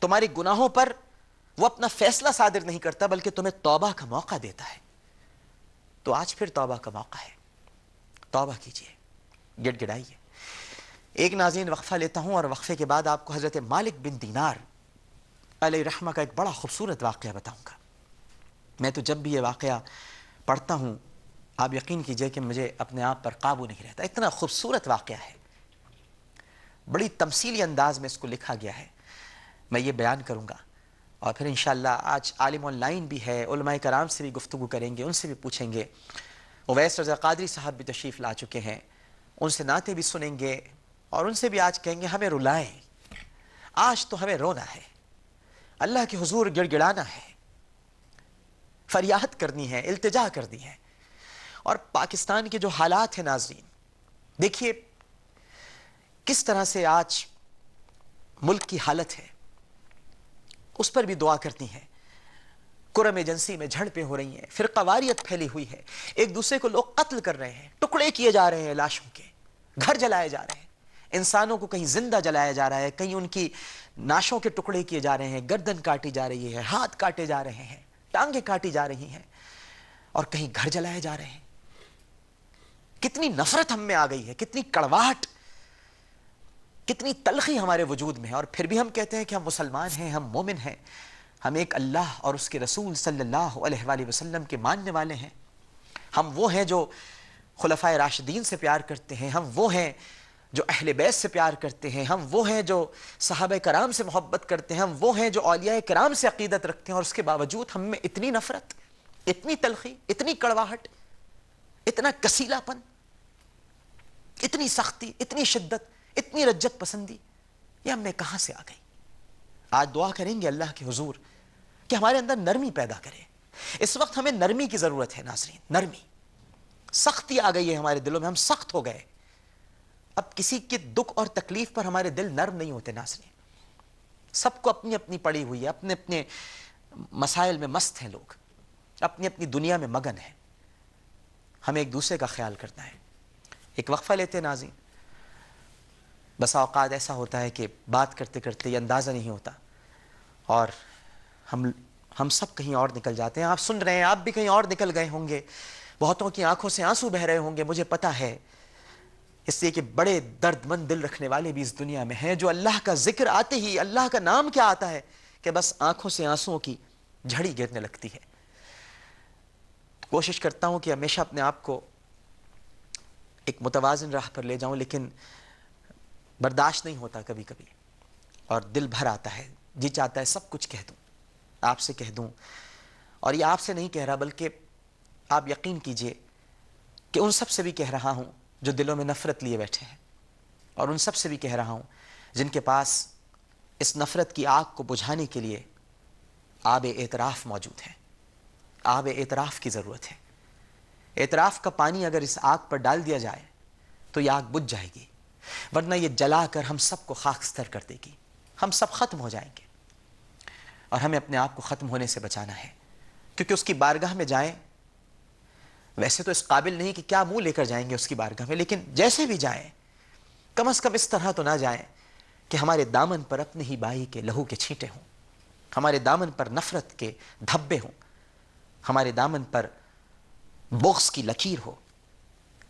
تمہارے گناہوں پر وہ اپنا فیصلہ صادر نہیں کرتا بلکہ تمہیں توبہ کا موقع دیتا ہے. تو آج پھر توبہ کا موقع ہے. توبہ کیجئے, گڑ گڑائیے. ایک ناظرین وقفہ لیتا ہوں اور وقفے کے بعد آپ کو حضرت مالک بن دینار علیہ رحمہ کا ایک بڑا خوبصورت واقعہ بتاؤں گا. میں تو جب بھی یہ واقعہ پڑھتا ہوں آپ یقین کیجئے کہ مجھے اپنے آپ پر قابو نہیں رہتا. اتنا خوبصورت واقعہ ہے, بڑی تمثیلی انداز میں اس کو لکھا گیا ہے. میں یہ بیان کروں گا اور پھر انشاءاللہ آج عالم آن لائن بھی ہے, علماء کرام سے بھی گفتگو کریں گے, ان سے بھی پوچھیں گے. اویس رضا قادری صاحب بھی تشریف لا چکے ہیں, ان سے نعتیں بھی سنیں گے اور ان سے بھی آج کہیں گے ہمیں رلائیں. آج تو ہمیں رونا ہے, اللہ کے حضور گڑ گڑانا ہے, فریاد کرنی ہے, التجا کرنی ہے. اور پاکستان کے جو حالات ہیں ناظرین, دیکھیے کس طرح سے آج ملک کی حالت ہے, اس پر بھی دعا کرتی ہیں. کرم ایجنسی میں جھڑپیں ہو رہی ہیں, فرقہ واریت پھیلی ہوئی ہے, ایک دوسرے کو لوگ قتل کر رہے ہیں, ٹکڑے کیے جا رہے ہیں لاشوں کے, گھر جلائے جا رہے ہیں, انسانوں کو کہیں زندہ جلایا جا رہا ہے, کہیں ان کی ناشوں کے ٹکڑے کیے جا رہے ہیں, گردن کاٹی جا رہی ہے, ہاتھ کاٹے جا رہے ہیں, ٹانگیں کاٹی جا رہی ہیں, اور کہیں گھر جلائے جا رہے ہیں. کتنی نفرت ہم میں آ گئی ہے, کتنی کڑواہٹ, کتنی تلخی ہمارے وجود میں ہے. اور پھر بھی ہم کہتے ہیں کہ ہم مسلمان ہیں, ہم مومن ہیں, ہم ایک اللہ اور اس کے رسول صلی اللہ علیہ وآلہ وسلم کے ماننے والے ہیں. ہم وہ ہیں جو خلفائے راشدین سے پیار کرتے ہیں, ہم وہ ہیں جو اہل بیت سے پیار کرتے ہیں, ہم وہ ہیں جو صحابہ کرام سے محبت کرتے ہیں, ہم وہ ہیں جو اولیاء کرام سے عقیدت رکھتے ہیں. اور اس کے باوجود ہم میں اتنی نفرت, اتنی تلخی, اتنی کڑواہٹ, اتنا کسیلا پن, اتنی سختی, اتنی شدت, اتنی رجت پسندی, یہ ہم میں کہاں سے آ گئی؟ آج دعا کریں گے اللہ کے حضور کہ ہمارے اندر نرمی پیدا کرے. اس وقت ہمیں نرمی کی ضرورت ہے ناظرین, نرمی. سختی آ گئی ہے ہمارے دلوں میں, ہم سخت ہو گئے. اب کسی کے دکھ اور تکلیف پر ہمارے دل نرم نہیں ہوتے ناظرین. سب کو اپنی اپنی پڑی ہوئی ہے, اپنے اپنے مسائل میں مست ہیں لوگ, اپنی اپنی دنیا میں مگن ہیں. ہمیں ایک دوسرے کا خیال کرنا ہے. ایک وقفہ لیتے ہیں ناظرین. بسا اوقات ایسا ہوتا ہے کہ بات کرتے کرتے یہ اندازہ نہیں ہوتا اور ہم سب کہیں اور نکل جاتے ہیں. آپ سن رہے ہیں, آپ بھی کہیں اور نکل گئے ہوں گے, بہتوں کی آنکھوں سے آنسو بہ رہے ہوں گے, مجھے پتا ہے. اس لیے کہ بڑے درد مند دل رکھنے والے بھی اس دنیا میں ہیں جو اللہ کا ذکر آتے ہی, اللہ کا نام کیا آتا ہے کہ بس آنکھوں سے آنسوؤں کی جھڑی گرنے لگتی ہے. کوشش کرتا ہوں کہ ہمیشہ اپنے آپ کو ایک متوازن راہ پر لے جاؤں, لیکن برداشت نہیں ہوتا کبھی کبھی اور دل بھر آتا ہے, جی چاہتا ہے سب کچھ کہہ دوں, آپ سے کہہ دوں. اور یہ آپ سے نہیں کہہ رہا بلکہ آپ یقین کیجئے کہ ان سب سے بھی کہہ رہا ہوں جو دلوں میں نفرت لیے بیٹھے ہیں, اور ان سب سے بھی کہہ رہا ہوں جن کے پاس اس نفرت کی آگ کو بجھانے کے لیے آب اعتراف موجود ہے. آب اعتراف کی ضرورت ہے. اعتراف کا پانی اگر اس آگ پر ڈال دیا جائے تو یہ آگ بجھ جائے گی, ورنہ یہ جلا کر ہم سب کو خاکستر کر دے گی, ہم سب ختم ہو جائیں گے. اور ہمیں اپنے آپ کو ختم ہونے سے بچانا ہے, کیونکہ اس کی بارگاہ میں جائیں, ویسے تو اس قابل نہیں کہ کیا منہ لے کر جائیں گے اس کی بارگاہ میں, لیکن جیسے بھی جائیں کم از کم اس طرح تو نہ جائیں کہ ہمارے دامن پر اپنے ہی بھائی کے لہو کے چھینٹے ہوں, ہمارے دامن پر نفرت کے دھبے ہوں, ہمارے دامن پر بغض کی لکیر ہو,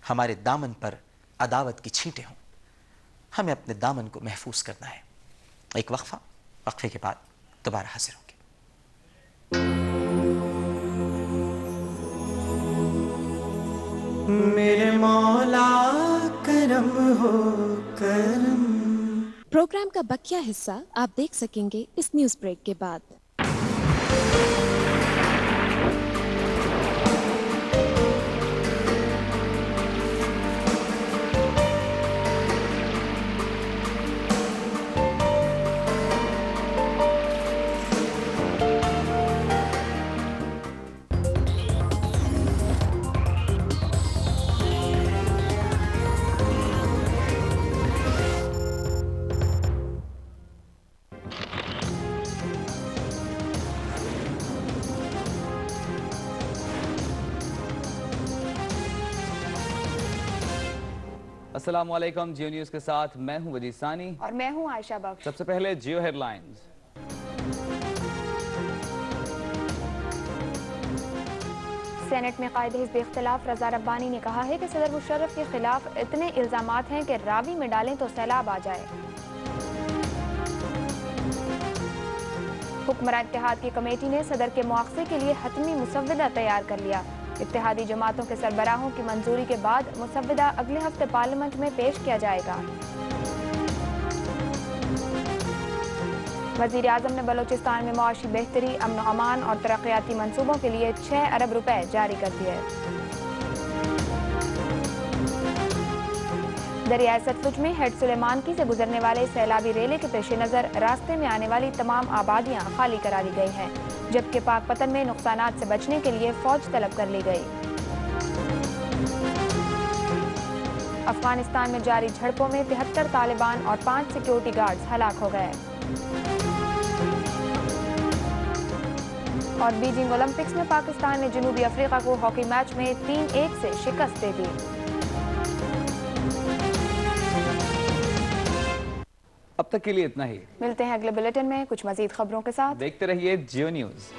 ہمارے دامن پر عداوت کی چھینٹے ہوں. ہمیں اپنے دامن کو محفوظ کرنا ہے. ایک وقفہ, وقفے کے بعد دوبارہ حاضر ہوں گے. میرے مولا کرم ہو کرم. پروگرام کا بقیہ حصہ آپ دیکھ سکیں گے اس نیوز بریک کے بعد. السلام علیکم. جیو نیوز کے ساتھ میں ہوں وجید ثانی اور میں ہوں عائشہ بخش. سب سے پہلے جیو ہیڈ لائنز. سینٹ میں قائد حزب اختلاف رضا ربانی نے کہا ہے کہ صدر مشرف کے خلاف اتنے الزامات ہیں کہ راوی میں ڈالیں تو سیلاب آ جائے۔ حکمراں اتحاد کی کمیٹی نے صدر کے مواخذے کے لیے حتمی مسودہ تیار کر لیا۔ اتحادی جماعتوں کے سربراہوں کی منظوری کے بعد مسودہ اگلے ہفتے پارلیمنٹ میں پیش کیا جائے گا۔ وزیر اعظم نے بلوچستان میں معاشی بہتری، امن و امان اور ترقیاتی منصوبوں کے لیے 6 ارب روپے جاری کر دیے۔ دریائے ستلج میں ہیڈ سلیمانکی سے گزرنے والے سیلابی ریلے کے پیش نظر راستے میں آنے والی تمام آبادیاں خالی کرا دی گئی ہیں، جبکہ پاک پتن میں نقصانات سے بچنے کے لیے فوج طلب کر لی گئی۔ افغانستان میں جاری جھڑپوں میں 73 طالبان اور 5 سیکیورٹی گارڈز ہلاک ہو گئے۔ اور بیجنگ اولمپکس میں پاکستان نے جنوبی افریقہ کو ہاکی میچ میں 3-1 سے شکست دے دی۔ اب تک کے لیے اتنا ہی۔ ملتے ہیں اگلے بلیٹن میں کچھ مزید خبروں کے ساتھ۔ دیکھتے رہیے جیو نیوز۔